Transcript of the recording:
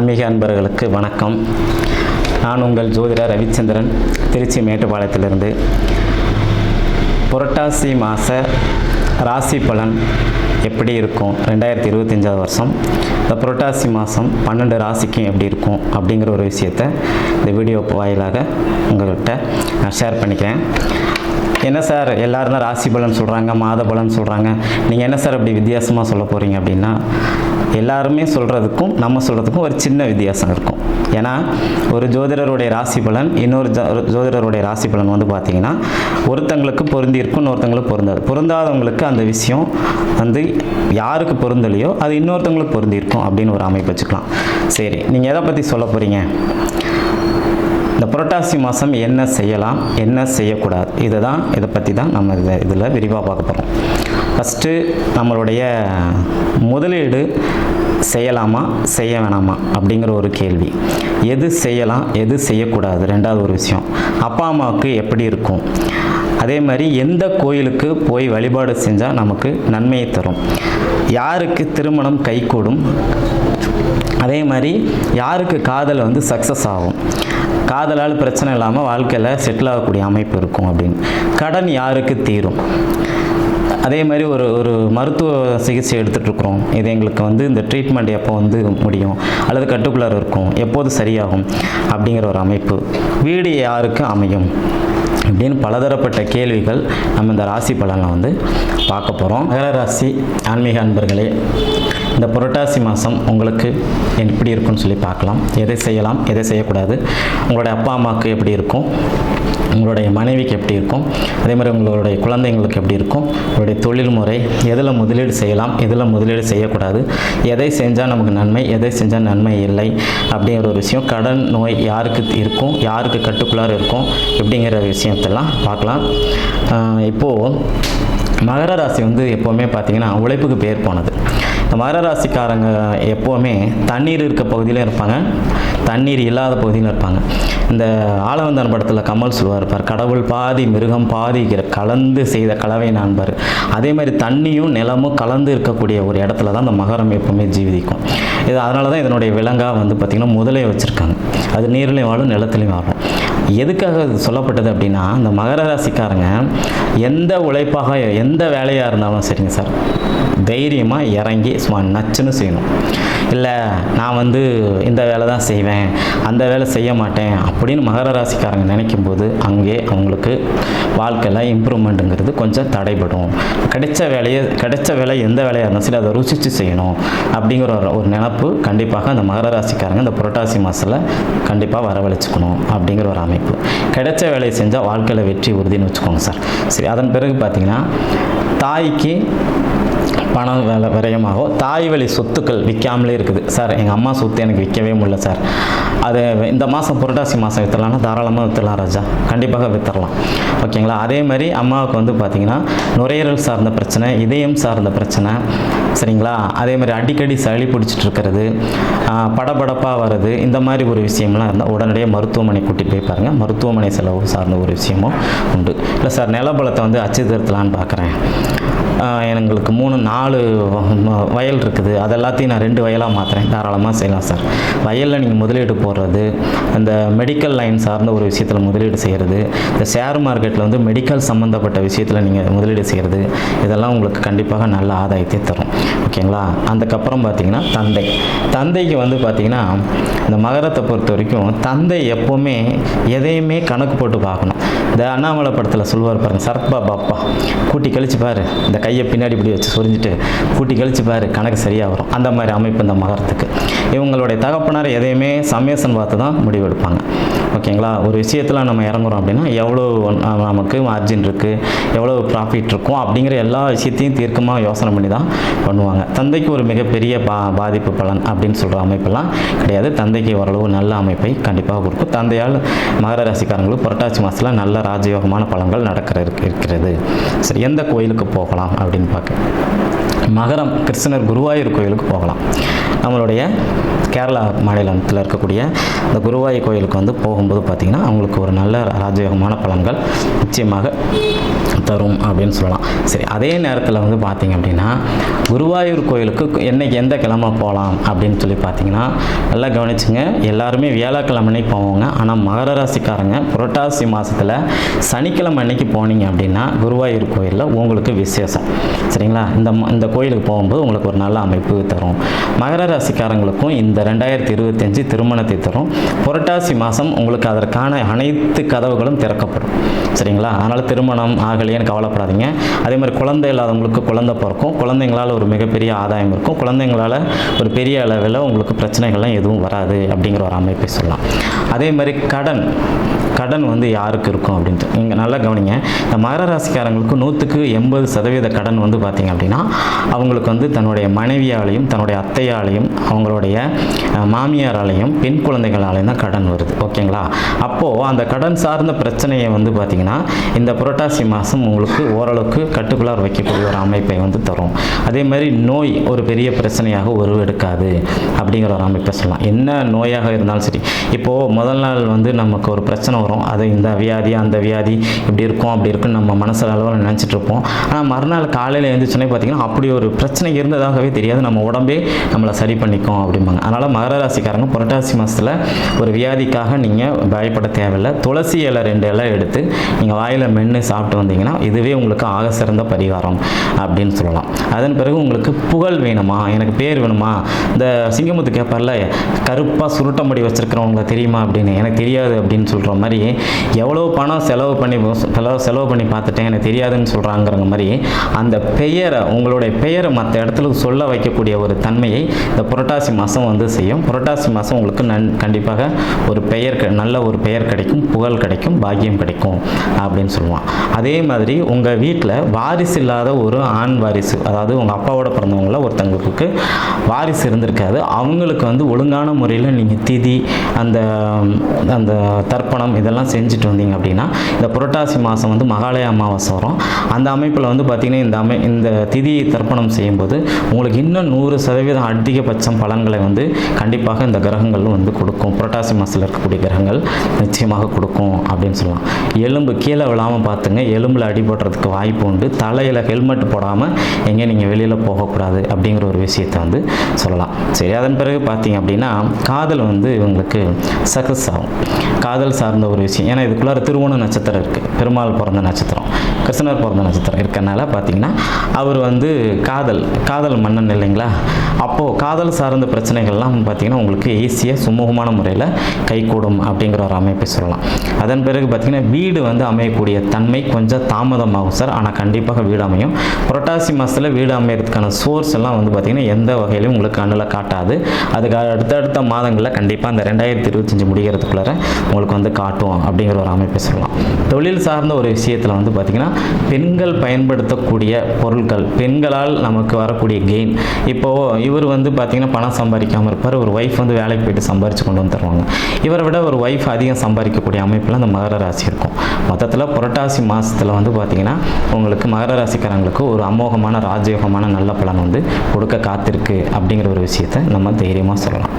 ஆன்மீக அன்பர்களுக்கு வணக்கம். நான் உங்கள் ஜோதிடர் ரவிச்சந்திரன், திருச்சி மேட்டுப்பாளையத்திலிருந்து. புரட்டாசி மாத ராசி பலன் எப்படி இருக்கும் 2025 வருஷம், இந்த புரட்டாசி மாதம் 12 ராசிக்கும் எப்படி இருக்கும் அப்படிங்கிற ஒரு விஷயத்தை இந்த வீடியோ வாயிலாக உங்கள்கிட்ட நான் ஷேர் பண்ணிக்கிறேன். என்ன சார் எல்லோரும் தான் ராசி பலன் சொல்கிறாங்க, மாத பலன் சொல்கிறாங்க, நீங்கள் என்ன சார் அப்படி வித்தியாசமாக சொல்ல போகிறீங்க அப்படின்னா, எல்லாருமே சொல்கிறதுக்கும் நம்ம சொல்கிறதுக்கும் ஒரு சின்ன வித்தியாசம் இருக்கும். ஏன்னா ஒரு ஜோதிடருடைய ராசி பலன் இன்னொரு ஜோதிடருடைய ராசி பலன் வந்து பார்த்திங்கன்னா ஒருத்தங்களுக்கு பொருந்தி இருக்கும், இன்னொருத்தங்களுக்கு பொருந்தாது. பொருந்தாதவங்களுக்கு அந்த விஷயம் வந்து யாருக்கு பொருந்தலையோ அது இன்னொருத்தவங்களுக்கு பொருந்தி இருக்கும் அப்படின்னு ஒரு அமைப்பு வச்சுக்கலாம். சரி, நீங்கள் எதை பற்றி சொல்ல போகிறீங்க, இந்த புரட்டாசி மாதம் என்ன செய்யலாம், என்ன செய்யக்கூடாது, இதை பற்றி தான் நம்ம இதில் விரிவாக பார்க்க போகிறோம். ஃபஸ்ட்டு நம்மளுடைய முதலீடு செய்யலாமா செய்ய வேணாமா அப்படிங்கிற ஒரு கேள்வி. எது செய்யலாம் எது செய்யக்கூடாது, ரெண்டாவது ஒரு விஷயம். அப்பா அம்மாவுக்கு எப்படி இருக்கும், அதே மாதிரி எந்த கோயிலுக்கு போய் வழிபாடு செஞ்சால் நமக்கு நன்மையை தரும், யாருக்கு திருமணம் கைகூடும், அதே மாதிரி யாருக்கு காதல் வந்து சக்ஸஸ் ஆகும், காதலால் பிரச்சனை இல்லாமல் வாழ்க்கையில் செட்டில் ஆகக்கூடிய அமைப்பு இருக்கும் அப்படின்னு, கடன் யாருக்கு தீரும், அதே மாதிரி ஒரு மருத்துவ சிகிச்சை எடுத்துகிட்ருக்குறோம், இது எங்களுக்கு வந்து இந்த ட்ரீட்மெண்ட் எப்போ வந்து முடியும் அல்லது கட்டுக்குள்ளார இருக்கும், எப்போது சரியாகும் அப்படிங்கிற ஒரு அமைப்பு, வீடு யாருக்கு அமையும் அப்படின்னு பலதரப்பட்ட கேள்விகள் நம்ம இந்த ராசி பலனில் வந்து பார்க்க போகிறோம். மகர ராசி ஆன்மீக அன்பர்களே, இந்த புரட்டாசி மாதம் உங்களுக்கு எப்படி இருக்குன்னு சொல்லி பார்க்கலாம். எதை செய்யலாம் எதை செய்யக்கூடாது, உங்களுடைய அப்பா அம்மாவுக்கு எப்படி இருக்கும், உங்களுடைய மனைவிக்கு எப்படி இருக்கும், அதே மாதிரி உங்களுடைய குழந்தைங்களுக்கு எப்படி இருக்கும், உங்களுடைய தொழில் முறை, எதில் முதலீடு செய்யலாம் எதில் முதலீடு செய்யக்கூடாது, எதை செஞ்சால் நமக்கு நன்மை எதை செஞ்சால் நன்மை இல்லை அப்படிங்கிற ஒரு விஷயம், கடன் நோய் யாருக்கு இருக்கும் யாருக்கு கட்டுக்குள்ளார இருக்கும் இப்படிங்கிற விஷயத்தெல்லாம் பார்க்கலாம். இப்போது மகர ராசி வந்து எப்போவுமே பார்த்திங்கன்னா உழைப்புக்கு பேர் போனது. இந்த மகர ராசிக்காரங்க எப்போவுமே தண்ணீர் இருக்க பகுதியிலும் இருப்பாங்க, தண்ணீர் இல்லாத பகுதியிலும் இருப்பாங்க. இந்த ஆளவந்தான் படத்தில் கமல் சொல்லுவார் இருப்பார், கடவுள் பாதி மிருகம் பாதி கலந்து செய்த கலவை நான்பார். அதே மாதிரி தண்ணியும் நிலமும் கலந்து இருக்கக்கூடிய ஒரு இடத்துல தான் இந்த மகரம் எப்போவுமே ஜீவிக்கும். இது அதனால தான் இதனுடைய விலங்காக வந்து பார்த்திங்கன்னா முதலே வச்சுருக்காங்க. அது நீர்லையும் வாழும் நிலத்துலையும் வாழும். எதுக்காக சொல்லப்பட்டது அப்படின்னா, இந்த மகர ராசிக்காரங்க எந்த உழைப்பாக எந்த வேலையாக இருந்தாலும் சரிங்க சார், தைரியமாக இறங்கி சும்மா நச்சுன்னு செய்யணும். இல்லை நான் வந்து இந்த வேலை தான் செய்வேன் அந்த வேலை செய்ய மாட்டேன் அப்படின்னு மகர ராசிக்காரங்க நினைக்கும் போது அங்கே அவங்களுக்கு வாழ்க்கையில் இம்ப்ரூவ்மெண்ட்டுங்கிறது கொஞ்சம் தடைபடும். கிடைச்ச வேலை எந்த வேலையாக இருந்தாலும் சரி அதை ருசித்து செய்யணும் அப்படிங்கிற ஒரு நினப்பு கண்டிப்பாக அந்த மகர ராசிக்காரங்க இந்த புரட்டாசி மாதத்தில் கண்டிப்பாக வரவழைச்சிக்கணும் அப்படிங்கிற ஒரு அமைப்பு. கிடைச்ச வேலையை செஞ்சால் வாழ்க்கையில் வெற்றி உறுதின்னு வச்சுக்கோங்க சார். சரி, அதன் பிறகு பார்த்திங்கன்னா தாய்க்கு பணம் விரயமாகும், தாய் வழி சொத்துக்கள் விற்காமலே இருக்குது. சார் எங்கள் அம்மா சொத்து எனக்கு விற்கவே முடியல சார், அது இந்த மாதம் புரட்டாசி மாதம் விற்றுலாம்னா தாராளமாக விற்றுலாம் ராஜா, கண்டிப்பாக விற்றுலாம். ஓகேங்களா. அதே மாதிரி அம்மாவுக்கு வந்து பார்த்திங்கன்னா நுரையீரல் சார்ந்த பிரச்சனை, இதயம் சார்ந்த பிரச்சனை, சரிங்களா. அதே மாதிரி அடிக்கடி சளி பிடிச்சிட்டு இருக்கிறது, படபடப்பாக வருது, இந்த மாதிரி ஒரு விஷயம்லாம் இருந்தால் உடனடியாக மருத்துவமனை கூட்டிகிட்டு போய் பாருங்கள். மருத்துவமனை செலவு சார்ந்த ஒரு விஷயமும் உண்டு. இல்லை சார் நிலபலத்தை வந்து அச்சு திருத்தலான்னு பார்க்குறேன், எங்களுக்கு 3-4 வயல் இருக்குது, அது எல்லாத்தையும் நான் 2 வயலாக மாற்றுறேன், தாராளமாக செய்யலாம் சார். வயலில் நீங்கள் முதலீடு போடுறது, இந்த மெடிக்கல் லைன் சார்ந்த ஒரு விஷயத்தில் முதலீடு செய்கிறது, இந்த ஷேர் மார்க்கெட்டில் வந்து மெடிக்கல் சம்மந்தப்பட்ட விஷயத்தில் நீங்கள் முதலீடு செய்கிறது, இதெல்லாம் உங்களுக்கு கண்டிப்பாக நல்ல ஆதாயத்தை தரும். ஓகேங்களா. அதுக்கப்புறம் பார்த்திங்கன்னா தந்தைக்கு வந்து பார்த்திங்கன்னா இந்த மகரத்தை பொறுத்த வரைக்கும் தந்தை எப்போவுமே எதையுமே கணக்கு போட்டு பார்க்கணும். இந்த அண்ணாமலை படத்தில் சொல்லுவார் பாருங்கள், சர்ப்பா பாப்பா கூட்டி கழிச்சு பாரு, இந்த கையை பின்னாடி இப்படி வச்சு சொரிஞ்சிட்டு கூட்டி கழிச்சு பாரு கணக்கு சரியாக வரும். அந்த மாதிரி அமைப்பு இந்த மகரத்துக்கு. இவங்களுடைய தகப்பனார் எதையுமே சமேசன் பார்த்து தான் முடிவெடுப்பாங்க. ஓகேங்களா. ஒரு விஷயத்தில் நம்ம இறங்குறோம் அப்படின்னா எவ்வளோ நமக்கு மார்ஜின் இருக்குது, எவ்வளோ ப்ராஃபிட் இருக்கும் அப்படிங்கிற எல்லா விஷயத்தையும் தீர்க்கமாக யோசனை பண்ணி தான் பண்ணுவாங்க. தந்தைக்கு ஒரு மிகப்பெரிய பாதிப்பு பலன் அப்படின்னு சொல்கிற அமைப்பெல்லாம் கிடையாது. தந்தைக்கு ஓரளவு நல்ல அமைப்பை கண்டிப்பாக கொடுக்கும். தந்தையால் மகர ராசிக்காரங்களுக்கு புரட்டாசி மாதத்தில் நல்ல ராஜயோகமான பலன்கள் இருக்கிறது. சரி, எந்த கோயிலுக்கு போகலாம் அப்படின்னு பார்க்க, மகரம் கிருஷ்ணர் குருவாயூர் கோயிலுக்கு போகலாம். நம்மளுடைய கேரளா மாநிலத்தில் இருக்கக்கூடிய இந்த குருவாயூர் கோயிலுக்கு வந்து போகும்போது பார்த்திங்கன்னா அவங்களுக்கு ஒரு நல்ல ராஜயோகமான பலன்கள் நிச்சயமாக தரும் அப்படின்னு சொல்லலாம். சரி, அதே நேரத்தில் வந்து பார்த்திங்க அப்படின்னா குருவாயூர் கோயிலுக்கு என்னைக்கு எந்த கிழமை போகலாம் அப்படின்னு சொல்லி பார்த்தீங்கன்னா நல்லா கவனிச்சுங்க. எல்லாருமே வியாழக்கிழமை அன்னைக்கு போவாங்க. ஆனால் மகர ராசிக்காரங்க புரட்டாசி மாதத்தில் சனிக்கிழமை அன்னைக்கு போனீங்க அப்படின்னா குருவாயூர் கோயிலில் உங்களுக்கு விசேஷம். சரிங்களா? இந்த கோயிலுக்கு போகும்போது உங்களுக்கு ஒரு நல்ல அமைப்பு தரும். மகர ராசிக்காரங்களுக்கும் இந்த 2025 திருமணத்தை தரும். புரட்டாசி மாதம் உங்களுக்கு அதற்கான அனைத்து கதவுகளும் திறக்கப்படும். சரிங்களா? அதனால் திருமணம் ஆகலையேன்னு கவலைப்படாதீங்க. அதே மாதிரி குழந்தை இல்லாதவங்களுக்கு குழந்தை பிறக்கும். குழந்தைங்களால் ஒரு மிகப்பெரிய ஆதாயம் இருக்கும். குழந்தைங்களால் ஒரு பெரிய அளவில் உங்களுக்கு பிரச்சனைகள்லாம் எதுவும் வராது அப்படிங்கிற ஒரு அமைப்பை சொல்லலாம். அதே மாதிரி கடன் வந்து யாருக்கு இருக்கும் அப்படின்ட்டு இங்கே நல்லா கவனிங்க. இந்த மகர ராசிக்காரங்களுக்கு 100% கடன் வந்து பார்த்திங்க அப்படின்னா அவங்களுக்கு வந்து தன்னுடைய மனைவியாலையும் தன்னுடைய அத்தையாலையும் அவங்களுடைய மாமியாராலையும் பெண் குழந்தைகளாலையும் தான் கடன் வருது. ஓகேங்களா? அப்போது அந்த கடன் சார்ந்த பிரச்சனையை வந்து பார்த்திங்கன்னா இந்த புரட்டாசி மாதம் உங்களுக்கு ஓரளவுக்கு கட்டுக்குள்ளார் வைக்கக்கூடிய ஒரு அமைப்பை வந்து தரும். அதே மாதிரி நோய் ஒரு பெரிய பிரச்சனையாக உருவெடுக்காது அப்படிங்கிற ஒரு அமைப்பை சொல்லலாம். என்ன நோயாக இருந்தாலும் சரி, இப்போது முதல் நாள் வந்து நமக்கு ஒரு பிரச்சனை வரும். அது இந்த வியாதி அந்த வியாதி இப்படி இருக்கும் அப்படி இருக்குன்னு நம்ம மனசில் அளவில் நினச்சிட்டு இருப்போம். ஆனால் மறுநாள் காலையில் எழுந்திரிச்சோன்னே பார்த்தீங்கன்னா அப்படி ஒரு பிரச்சனை இருந்ததாகவே தெரியாது. நம்ம உடம்பே நம்மளை சரி பண்ணிக்கும் அப்படிம்பாங்க. அதனால் மகர ராசிக்காரங்க புரட்டாசி மாதத்தில் ஒரு வியாதிக்காக நீங்கள் பயப்பட தேவையில்லை. துளசி இலை 2 இலை எடுத்து நீங்கள் வாயில் மென்று சாப்பிட்டு வந்தீங்கன்னா இதுவே உங்களுக்கு ஆக சிறந்த பரிகாரம் அப்படின்னு சொல்லலாம். அதன் பிறகு உங்களுக்கு புகழ் வேணுமா, எனக்கு பேர் வேணுமா, இந்த சிங்கமுத்து கேட்பார்ல கருப்பாக சுருட்ட முடி வச்சுருக்கிறவங்கள தெரியுமா அப்படின்னு, எனக்கு தெரியாது அப்படின்னு சொல்கிற மாதிரி எவ்வளோ பணம் செலவு பண்ணி பார்த்துட்டேன் எனக்கு தெரியாதுன்னு சொல்கிறாங்கிற மாதிரி அந்த பெயரை உங்களுடைய பெயரை மற்ற இடத்துல சொல்ல வைக்கக்கூடிய ஒரு தன்மையை இந்த புரட்டாசி மாதம் வந்து செய்யும். புரட்டாசி மாதம் உங்களுக்கு கண்டிப்பாக ஒரு நல்ல ஒரு பெயர் கிடைக்கும், புகழ் கிடைக்கும், பாக்கியம் கிடைக்கும் அப்படின்னு சொல்லுவான். அதே மாதிரி உங்கள் வீட்டில் வாரிசு இல்லாத ஒரு ஆண் வாரிசு, அதாவது உங்கள் அப்பாவோட பிறந்தவங்கள ஒருத்தங்களுக்கு வாரிசு இருந்திருக்காது, அவங்களுக்கு வந்து ஒழுங்கான முறையில் நீங்கள் திதி அந்த தர்ப்பணம் இதெல்லாம் செஞ்சுட்டு வந்தீங்க அப்படின்னா இந்த புரட்டாசி மாதம் வந்து மகாலய அமாவாசை வரும். அந்த அமைப்பில் வந்து பார்த்திங்கன்னா இந்த திதியை தர்ப்பணம் செய்யும்போது உங்களுக்கு இன்னும் 100% அதிகபட்சம் பலன்களை வந்து கண்டிப்பாக இந்த கிரகங்கள் வந்து கொடுக்கும். புரட்டாசி மாதத்தில் இருக்கக்கூடிய கிரகங்கள் நிச்சயமாக கொடுக்கும் அப்படின்னு சொல்லலாம். எலும்பு கீழே விழாமல் பார்த்துங்க. எலும்பில் அடிபடுறதுக்கு வாய்ப்பு உண்டு. தலையில் ஹெல்மெட் போடாமல் எங்கே நீங்கள் வெளியில் போகக்கூடாது அப்படிங்கிற ஒரு விஷயத்தை வந்து சொல்லலாம். சரி, அதன் பிறகு பார்த்தீங்க அப்படின்னா காதல் வந்து இவங்களுக்கு சக்ஸஸ் ஆகும். காதல் சார்ந்த ஒரு விஷயம். ஏன்னா இதுக்குள்ளார திருவோண நட்சத்திரம் இருக்குது, பெருமாள் பிறந்த நட்சத்திரம், கிருஷ்ணர் பிறந்த நட்சத்திரம் இருக்கனால பார்த்தீங்கன்னா அவர் வந்து காதல் மன்னன் இல்லைங்களா? அப்போது காதல் சார்ந்த பிரச்சனைகள்லாம் பார்த்தீங்கன்னா உங்களுக்கு ஈஸியாக சுமூகமான முறையில் கைகூடும் அப்படிங்கிற ஒரு அமைப்பை சொல்லலாம். அதன் பிறகு பார்த்தீங்கன்னா வீடு வந்து அமையக்கூடிய தன்மை கொஞ்சம் தாமதமாகும் சார், ஆனால் கண்டிப்பாக வீடு அமையும். புரட்டாசி மாதத்தில் வீடு அமையறதுக்கான சோர்ஸ் எல்லாம் வந்து பார்த்திங்கன்னா எந்த வகையிலும் உங்களுக்கு கண்ணில் காட்டாது. அதுக்கு அடுத்தடுத்த மாதங்களில் கண்டிப்பாக அந்த 2025 முடிகிறதுக்குள்ளார உங்களுக்கு வந்து காட்டும் அப்படிங்கிற ஒரு அமைப்பை சொல்லலாம். தொழில் சார்ந்த ஒரு விஷயத்தில் வந்து பார்த்திங்கன்னா பெண்கள் பயன்படுத்தக்கூடிய பொருட்கள், பெண்களால் நமக்கு வரக்கூடிய கெயின். இப்போது இவர் வந்து பார்த்திங்கன்னா பணம் சம்பாதிக்காமல் இருப்பார், ஒரு ஒய்ஃப் வந்து வேலைக்கு போயிட்டு சம்பாரித்து கொண்டு வந்து தருவாங்க. இவரை விட ஒரு ஒய்ஃப் அதிகம் சம்பாதிக்கக்கூடிய அமைப்பில் அந்த மகர ராசி இருக்கும். மொத்தத்தில் புரட்டாசி மாதத்தில் வந்து பார்த்திங்கன்னா உங்களுக்கு மகர ராசிக்காரங்களுக்கு ஒரு அமோகமான ராஜயோகமான நல்ல பலன் வந்து கொடுக்க காத்திருக்கு அப்படிங்கிற ஒரு விஷயத்தை நம்ம தைரியமாக சொல்லலாம்.